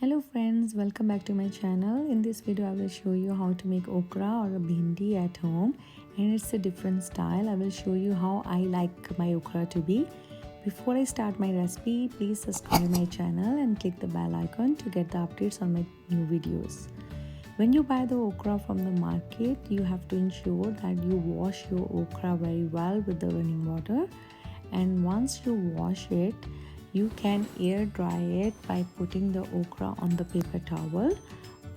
Hello friends, welcome back to my channel. In this video I will show you how to make okra or a bhindi at home, and it's a different style. I will show you how I like my okra to be. Before I start my recipe, please subscribe my channel and click the bell icon to get the updates on my new videos. When you buy the okra from the market, you have to ensure that you wash your okra very well with the running water, and once you wash it, you can air dry it by putting the okra on the paper towel,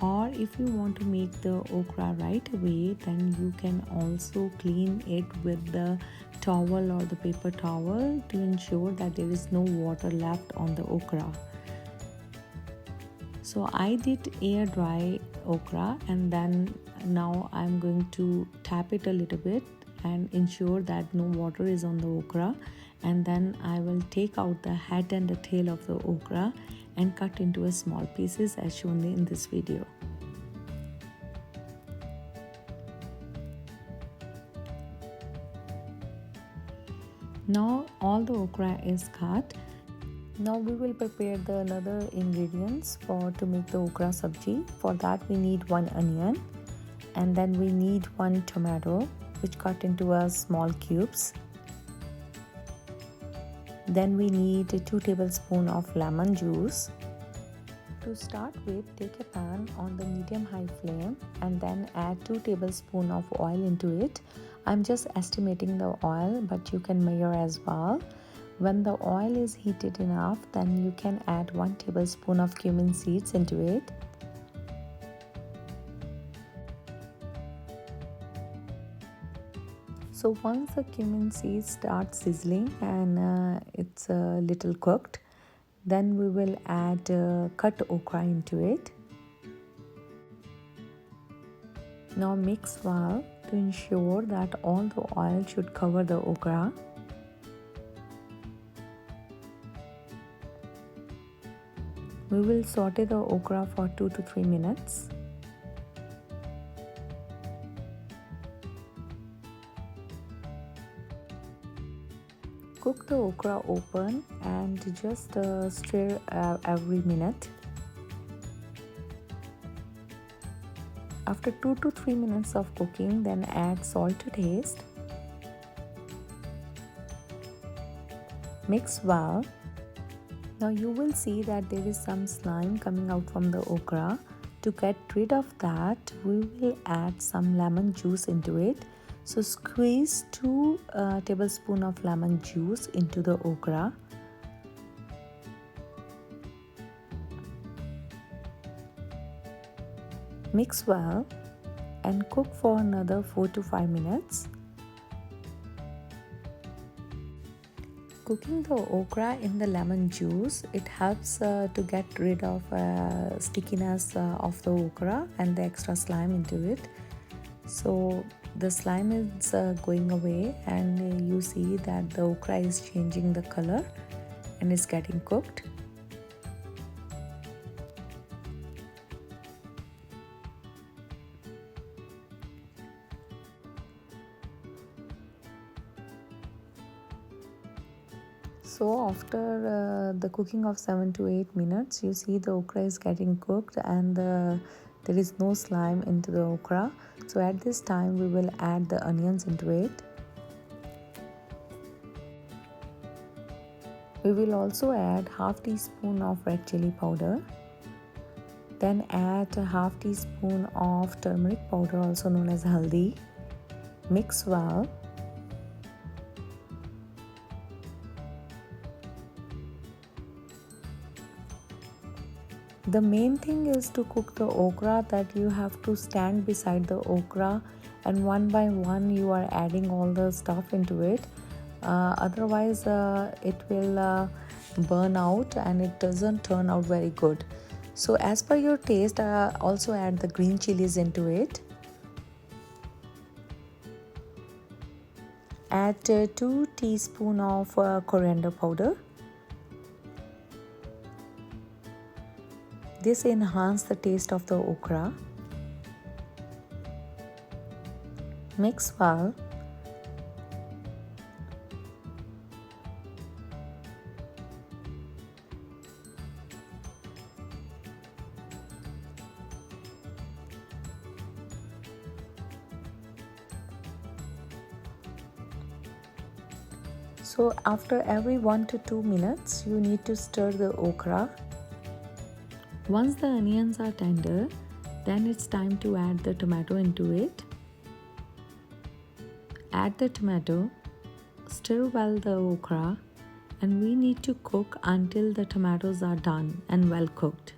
or if you want to make the okra right away, then you can also clean it with the towel or the paper towel to ensure that there is no water left on the okra. So I did air dry okra, and then now I'm going to tap it a little bit and ensure that no water is on the okra, and then I will take out the head and the tail of the okra and cut into a small pieces as shown in this video. Now all the okra is cut. Now we will prepare the another ingredients for to make the okra sabji. For that we need 1 onion, and then we need 1 tomato which cut into a small cubes. Then we need 2 tablespoons of lemon juice. To start with, take a pan on the medium-high flame and then add 2 tablespoons of oil into it. I'm just estimating the oil, but you can measure as well. When the oil is heated enough, then you can add 1 tablespoon of cumin seeds into it. So once the cumin seeds start sizzling and it's a little cooked, then we will add cut okra into it. Now mix well to ensure that all the oil should cover the okra. We will saute the okra for 2 to 3 minutes. Cook the okra open and just stir every minute. After 2 to 3 minutes of cooking, then add salt to taste. Mix well. Now you will see that there is some slime coming out from the okra. To get rid of that, we will add some lemon juice into it. So squeeze 2 tablespoons of lemon juice into the okra. Mix well and cook for another 4 to 5 minutes. Cooking the okra in the lemon juice, it helps to get rid of stickiness of the okra and the extra slime into it. So the slime is going away, and you see that the okra is changing the color and is getting cooked. So after the cooking of 7 to 8 minutes, you see the okra is getting cooked and there is no slime into the okra. So at this time we will add the onions into it. We will also add half teaspoon of red chili powder. Then add a half teaspoon of turmeric powder, also known as haldi. Mix well. The main thing is to cook the okra that you have to stand beside the okra, and one by one you are adding all the stuff into it. Otherwise it will burn out and it doesn't turn out very good. So as per your taste, also add the green chilies into it. Add 2 teaspoons of coriander powder. This enhances the taste of the okra. Mix well. So after every 1 to 2 minutes, you need to stir the okra. Once the onions are tender, then it's time to add the tomato into it. Add the tomato, stir well the okra, and we need to cook until the tomatoes are done and well cooked.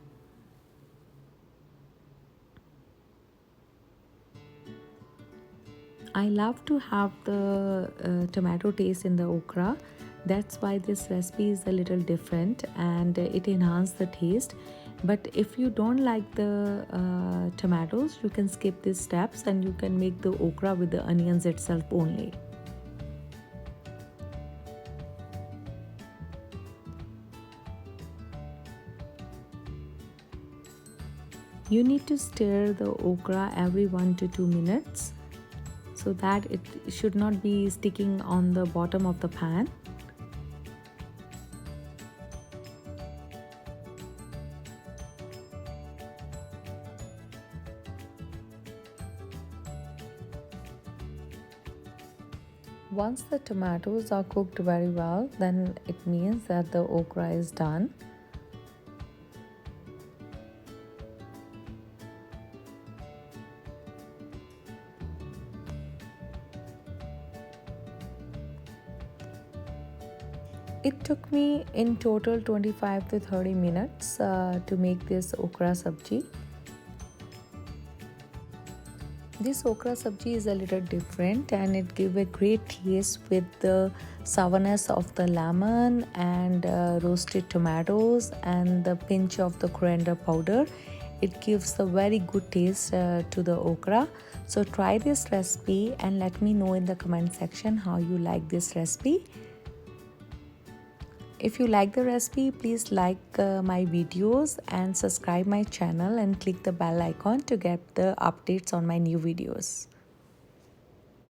I love to have the tomato taste in the okra. That's why this recipe is a little different and it enhances the taste. But if you don't like the tomatoes, you can skip these steps and you can make the okra with the onions itself only. You need to stir the okra every 1 to 2 minutes so that it should not be sticking on the bottom of the pan. Once the tomatoes are cooked very well, then it means that the okra is done. It took me in total 25 to 30 minutes to make this okra sabji. This okra sabji is a little different and it gives a great taste with the sourness of the lemon and roasted tomatoes and the pinch of the coriander powder. It gives a very good taste to the okra. So try this recipe and let me know in the comment section how you like this recipe. If you like the recipe, please like my videos and subscribe my channel and click the bell icon to get the updates on my new videos.